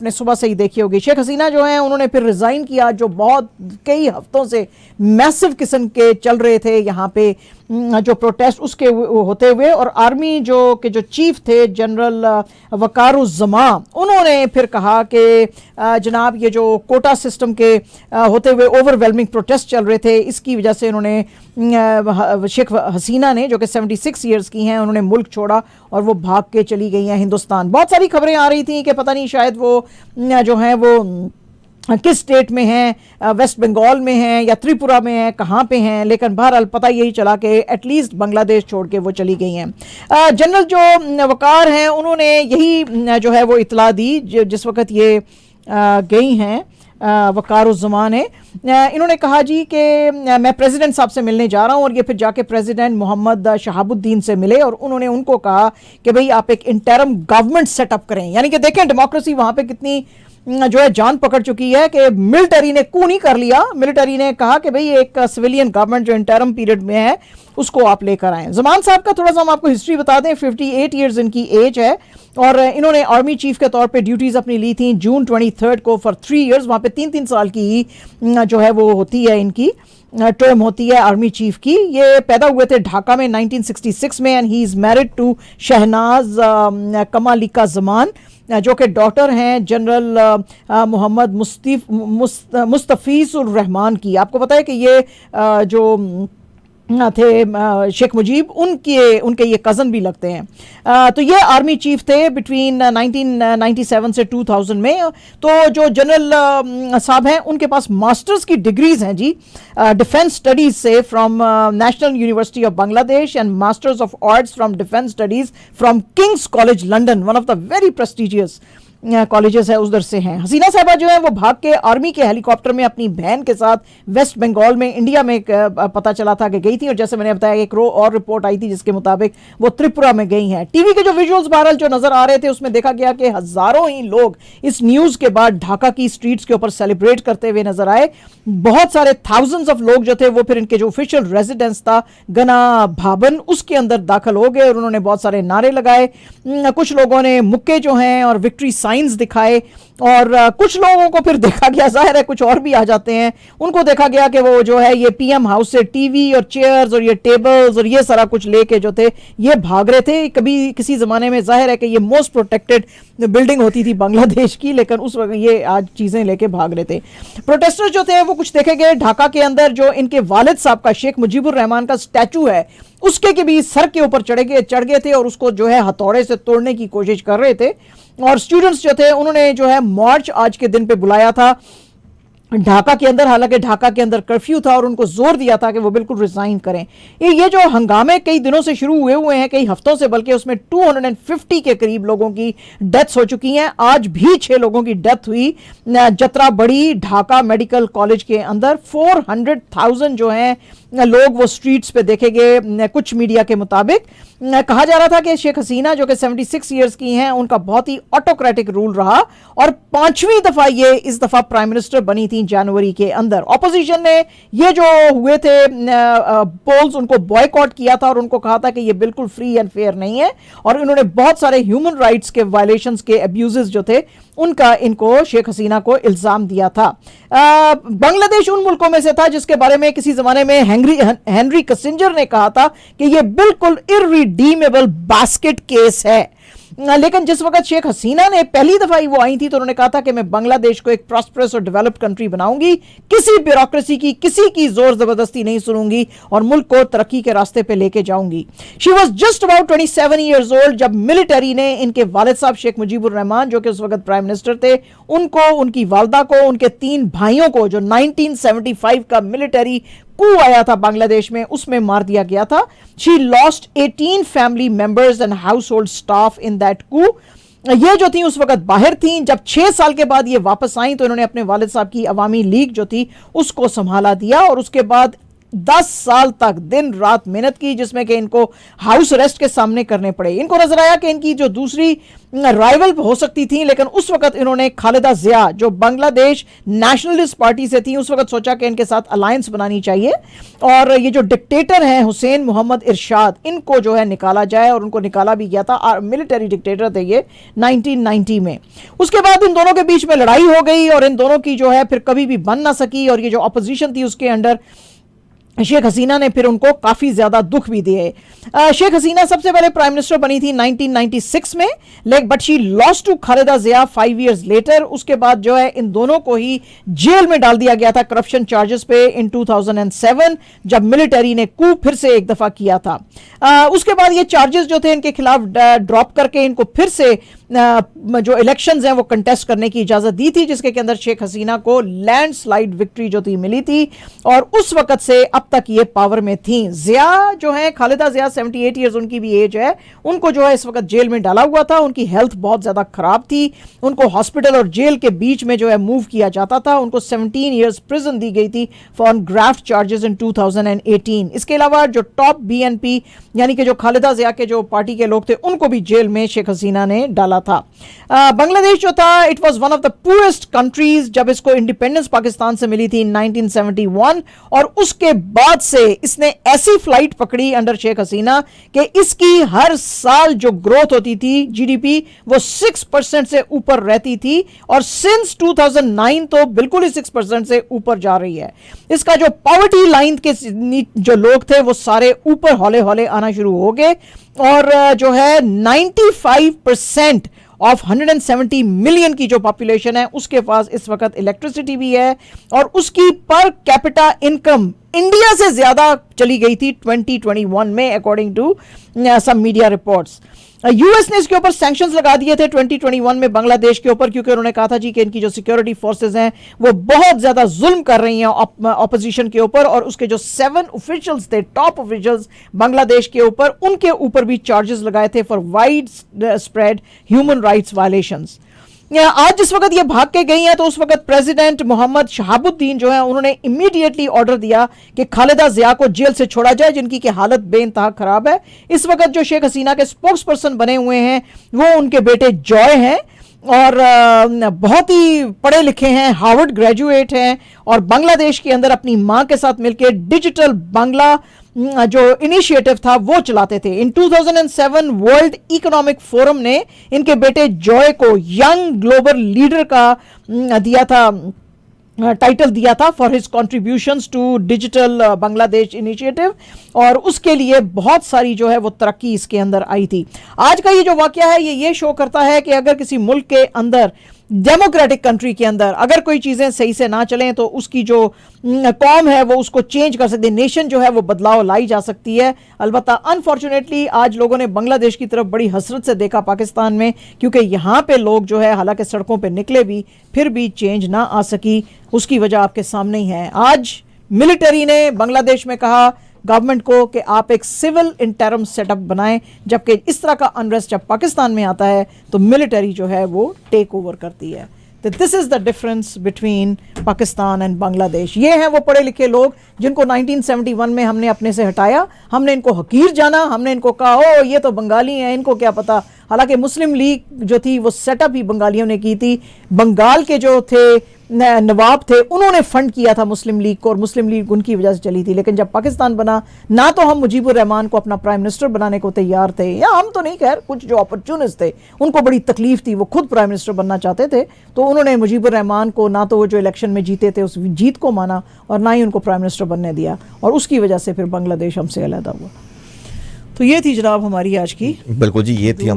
आपने सुबह से ही देखी होगी, शेख हसीना जो है उन्होंने फिर रिजाइन किया, जो बहुत कई हफ्तों से मैसिव किस्म के चल रहे थे यहाँ पे जो प्रोटेस्ट उसके होते हुए, और आर्मी जो चीफ थे जनरल वकारुज़्ज़मा, उन्होंने फिर कहा कि जनाब ये जो कोटा सिस्टम के होते हुए ओवरवेलमिंग प्रोटेस्ट चल रहे थे, इसकी वजह से उन्होंने शेख हसीना ने जो कि 76 ईयर्स की हैं, उन्होंने मुल्क छोड़ा और वो भाग के चली गई हैं हिंदुस्तान। बहुत सारी खबरें आ रही थी कि पता नहीं शायद वो जो हैं वो किस स्टेट में हैं, वेस्ट बंगाल में हैं या त्रिपुरा में हैं, कहाँ पे हैं, लेकिन बहरहाल पता यही चला कि एटलीस्ट बांग्लादेश छोड़ के वो चली गई हैं। जनरल जो वकार हैं उन्होंने यही जो है वो इतला दी जिस वक्त ये गई हैं वकारुज़्ज़मा ने। इन्होंने कहा जी कि मैं प्रेसिडेंट साहब से मिलने जा रहा हूँ, और ये फिर जाके प्रेसिडेंट मोहम्मद शहाबुद्दीन से मिले और उन्होंने उनको कहा कि भाई आप एक इंटरम गवर्नमेंट सेटअप करें। यानी कि देखें डेमोक्रेसी वहाँ पे कितनी जो है जान पकड़ चुकी है कि मिलिटरी ने कू नहीं कर लिया, मिलिटरी ने कहा कि भाई एक सिविलियन गवर्नमेंट जो इंटरम पीरियड में है उसको आप लेकर आएं। ज़मान साहब का थोड़ा सा हम आपको हिस्ट्री बता दें, 58 ईयर्स इनकी एज है और इन्होंने आर्मी चीफ के तौर पे ड्यूटीज़ अपनी ली थी जून 23 को फॉर 3 ईयर्स। वहाँ पे 3-3 साल की जो है वो होती है इनकी टर्म होती है आर्मी चीफ की। ये पैदा हुए थे ढाका में 1966 में, and he is married to Shahnaz Kamalika Zaman जो कि डॉटर हैं जनरल मोहम्मद मुस्तफ़ीज़ुर रहमान की। आपको पता है कि ये जो थे शेख मुजीब उनके ये कज़न भी लगते हैं। तो ये आर्मी चीफ थे बिटवीन 1997 से 2000 में। तो जो जनरल साहब हैं उनके पास मास्टर्स की डिग्रीज हैं जी डिफेंस स्टडीज से from national university of Bangladesh, and masters of arts from defence studies from Kings college London, one of the very prestigious colleges है उधर से हैं। हसीना साहबा जो है वो भाग के आर्मी के हेलीकॉप्टर में अपनी बहन के साथ वेस्ट बंगाल में इंडिया में पता चला था कि गई थी, और जैसे मैंने बताया एक और रिपोर्ट आई थी जिसके मुताबिक वो त्रिपुरा में गई हैं। टीवी के जो विजुअल्स बहरहाल जो नजर आ रहे थे उसमें देखा गया कि हजारों ही लोग इस न्यूज के बाद ढाका की स्ट्रीट्स के ऊपर सेलिब्रेट करते हुए नजर आए। बहुत सारे थाउजेंड्स ऑफ लोग जो थे वो फिर इनके जो ऑफिशियल रेजिडेंस था गना भवन उसके अंदर दाखिल हो गए और उन्होंने बहुत सारे नारे लगाए। कुछ लोगों ने मुक्के जो हैं और विक्ट्री साइंस दिखाए, और कुछ लोगों को फिर देखा गया, जाहिर है कुछ और भी आ जाते हैं, उनको देखा गया कि वो जो है ये पीएम हाउस से टीवी और चेयर्स और ये टेबल्स और ये सारा कुछ लेके जो थे ये भाग रहे थे। कभी किसी ज़माने में जाहिर है कि ये मोस्ट प्रोटेक्टेड बिल्डिंग होती थी बांग्लादेश की, लेकिन उस वक्त ये आज चीज़ें लेके भाग रहे थे। प्रोटेस्टर्स जो थे वो कुछ देखे गए ढाका के अंदर, जो इनके वालिद साहब का शेख मुजीबुर रहमान का स्टैचू है उसके के भी सर के ऊपर चढ़ गए थे और उसको जो है हथौड़े से तोड़ने की कोशिश कर रहे थे। और स्टूडेंट्स जो थे उन्होंने जो है मार्च आज के दिन पे बुलाया था ढाका के अंदर, हालांकि ढाका के अंदर कर्फ्यू था और उनको जोर दिया था कि वो बिल्कुल रिजाइन करें। ये जो हंगामे कई दिनों से शुरू हुए हैं, कई हफ्तों से, बल्कि उसमें 250 के करीब लोगों की डेथ्स हो चुकी हैं। आज भी 6 लोगों की डेथ हुई जतरा बड़ी ढाका मेडिकल कॉलेज के अंदर। 400,000 जो हैं लोग वो स्ट्रीट्स पे देखे गए। कुछ मीडिया के मुताबिक कहा जा रहा था कि शेख हसीना जो कि 76 ईयर्स की हैं उनका बहुत ही ऑटोक्रेटिक रूल रहा और 5वीं दफा ये इस दफा प्राइम मिनिस्टर बनी थी जनवरी के अंदर। ऑपोजिशन ने ये जो हुए थे पोल्स उनको बॉयकॉट किया था और उनको कहा था कि ये बिल्कुल फ्री एंड फेयर नहीं है, और इन्होंने बहुत सारे ह्यूमन राइट्स के वायलेशंस के अब्यूजेस जो थे उनका इनको शेख हसीना को इल्जाम दिया था। बांग्लादेश उन मुल्कों में से था जिसके बारे में किसी जमाने में हेनरी किसिंजर ने कहा था कि ये बिल्कुल इररिडीमेबल बास्केट केस है। लेकिन जिस वक्त शेख हसीना ने पहली दफा ही वो आई थी तो उन्होंने कहा था कि मैं बांग्लादेश को एक प्रॉस्परस और डेवलप्ड कंट्री बनाऊंगी, किसी ब्यूरोक्रेसी की किसी की जोर जबरदस्ती नहीं सुनूंगी और मुल्क को तरक्की के रास्ते पे लेके जाऊंगी। She was just about 27 years old जब मिलिटरी ने इनके वालिद साहब शेख मुजीबुर रहमान जो कि उस वक्त प्राइम मिनिस्टर थे उनको, उनकी वालदा को, उनके 3 भाइयों को, जो 1975 का मिलिटरी कू आया था बांग्लादेश में उसमें मार दिया गया था। She lost 18 family members and household staff in that coup. ये जो थी उस वक्त बाहर थी। जब 6 साल के बाद ये वापस आई तो इन्होंने अपने वालिद साहब की अवामी लीग जो थी उसको संभाला दिया और उसके बाद 10 साल तक दिन रात मेहनत की, जिसमें कि इनको हाउस अरेस्ट के सामने करने पड़े। इनको नजर आया कि इनकी जो दूसरी राइवल हो सकती थी, लेकिन उस वक्त इन्होंने खालिदा जिया जो बांग्लादेश नेशनलिस्ट पार्टी से थी, उस वक्त सोचा कि इनके साथ अलायंस बनानी चाहिए और ये जो डिक्टेटर हैं हुसैन मोहम्मद इरशाद, इनको जो है निकाला जाए, और उनको निकाला भी गया था। मिलिट्री डिक्टेटर थे ये 1990 में। उसके बाद इन दोनों के बीच में लड़ाई हो गई और इन दोनों की जो है फिर कभी भी बन ना सकी, और ये जो अपोजिशन थी उसके अंडर शेख हसीना ने फिर उनको काफी ज्यादा दुख भी दिए। शेख हसीना सबसे पहले प्राइम मिनिस्टर बनी थी 1996 में, but she lost to Khaleda Zia 5 years later. उसके बाद जो है इन दोनों को ही जेल में डाल दिया गया था करप्शन चार्जेस पे इन 2007, जब मिलिट्री ने कू फिर से एक दफा किया था। उसके बाद ये चार्जेस जो थे इनके खिलाफ ड्रॉप करके इनको फिर से जो इलेक्शंस हैं वो कंटेस्ट करने की इजाजत दी थी, जिसके अंदर शेख हसीना को लैंडस्लाइड विक्ट्री जो थी मिली थी, और उस वक्त से अब तक ये पावर में थी। जिया जो है, खालिदा जिया 78 years उनकी भी एज है, उनको जो है इस वक्त जेल में डाला हुआ था। उनकी हेल्थ बहुत ज्यादा खराब थी, उनको हॉस्पिटल और जेल के बीच में जो है मूव किया जाता था। उनको 17 years प्रिजन दी गई थी फॉर ग्राफ्ट चार्जेस इन 2018। इसके अलावा जो टॉप बीएनपी यानी कि जो खालिदा जिया के जो पार्टी के लोग थे, उनको भी जेल में शेख हसीना ने डाला था। बांग्लादेश जो था, it was one of the poorest countries जब इसको इंडिपेंडेंस पाकिस्तान से मिली थी 1971, और उसके बाद से इसने ऐसी फ्लाइट पकड़ी अंडर शेख हसीना कि इसकी हर साल जो ग्रोथ होती थी जीडीपी वो 6% से ऊपर रहती थी, और सिंस 2009 तो बिल्कुल ही 6% से ऊपर जा रही है। इसका जो पॉवर्टी लाइन के जो लोग थे वो सारे ऊपर हौले हौले आना शुरू हो गए, और जो है 95% ऑफ 170 मिलियन की जो पॉपुलेशन है उसके पास इस वक्त इलेक्ट्रिसिटी भी है, और उसकी पर कैपिटा इनकम इंडिया से ज्यादा चली गई थी 2021 में, according to some media reports. US ने इसके ऊपर सैंक्शंस लगा दिए थे 2021 में बांग्लादेश के ऊपर, क्योंकि उन्होंने कहा था जी कि इनकी जो सिक्योरिटी फोर्सेस हैं वो बहुत ज्यादा जुल्म कर रही हैं ऑपोजिशन के ऊपर, और उसके जो 7 ऑफिशियल्स थे, टॉप ऑफिशियल्स बांग्लादेश के ऊपर, उनके ऊपर भी चार्जेस लगाए थे for wide spread human rights violations. आज जिस वक्त ये भाग के गई हैं, तो उस वक्त प्रेसिडेंट मोहम्मद शहाबुद्दीन जो है उन्होंने इमीडिएटली ऑर्डर दिया कि खालिदा जिया को जेल से छोड़ा जाए, जिनकी की हालत बेइंतहा खराब है। इस वक्त जो शेख हसीना के स्पोक्स पर्सन बने हुए हैं वो उनके बेटे जॉय हैं, और बहुत ही पढ़े लिखे हैं, हार्वर्ड ग्रेजुएट हैं, और बांग्लादेश के अंदर अपनी मां के साथ मिलकर डिजिटल बांग्ला जो इनिशिएटिव था वो चलाते थे। इन 2007 वर्ल्ड इकोनॉमिक फोरम ने इनके बेटे जॉय को यंग ग्लोबल लीडर का दिया था, टाइटल दिया था for his contributions to digital Bangladesh initiative, और उसके लिए बहुत सारी जो है वो तरक्की इसके अंदर आई थी। आज का ये जो वाकया है ये शो करता है कि अगर किसी मुल्क के अंदर, डेमोक्रेटिक कंट्री के अंदर, अगर कोई चीजें सही से ना चलें तो उसकी जो कौम है वो उसको चेंज कर सकती है, नेशन जो है वो बदलाव लाई जा सकती है। अलबत्ता अनफॉर्चुनेटली आज लोगों ने बांग्लादेश की तरफ बड़ी हसरत से देखा पाकिस्तान में, क्योंकि यहाँ पे लोग जो है हालांकि सड़कों पे निकले भी, फिर भी चेंज ना आ सकी। उसकी वजह आपके सामने ही है। आज मिलिट्री ने बांग्लादेश में कहा गवर्नमेंट को कि आप एक सिविल इंटरम सेटअप बनाएं, जबकि इस तरह का अनरेस्ट जब पाकिस्तान में आता है तो मिलिट्री जो है वो टेक ओवर करती है। तो this is the difference between Pakistan and Bangladesh. ये हैं वो पढ़े लिखे लोग जिनको 1971 में हमने अपने से हटाया, हमने इनको हकीर जाना, हमने इनको कहा ओ ये तो बंगाली हैं, इनको क्या पता। हालांकि मुस्लिम लीग जो थी वो सेटअप ही बंगालियों ने की थी। बंगाल के जो थे नवाब थे उन्होंने फंड किया था मुस्लिम लीग को, और मुस्लिम लीग उनकी वजह से चली थी। लेकिन जब पाकिस्तान बना, ना तो हम मुजीबुर रहमान को अपना प्राइम मिनिस्टर बनाने को तैयार थे, या हम तो नहीं, खैर कुछ जो अपॉर्चुनिस्ट थे उनको बड़ी तकलीफ थी, वो खुद प्राइम मिनिस्टर बनना चाहते थे, तो उन्होंने मुजीबुर रहमान को, ना तो वो जो इलेक्शन में जीते थे उस जीत को माना, और ना ही उनको प्राइम मिनिस्टर बनने दिया, और उसकी वजह से फिर बांग्लादेश हमसे अलहदा हुआ। तो ये थी जनाब हमारी आज की, बिल्कुल जी, ये थी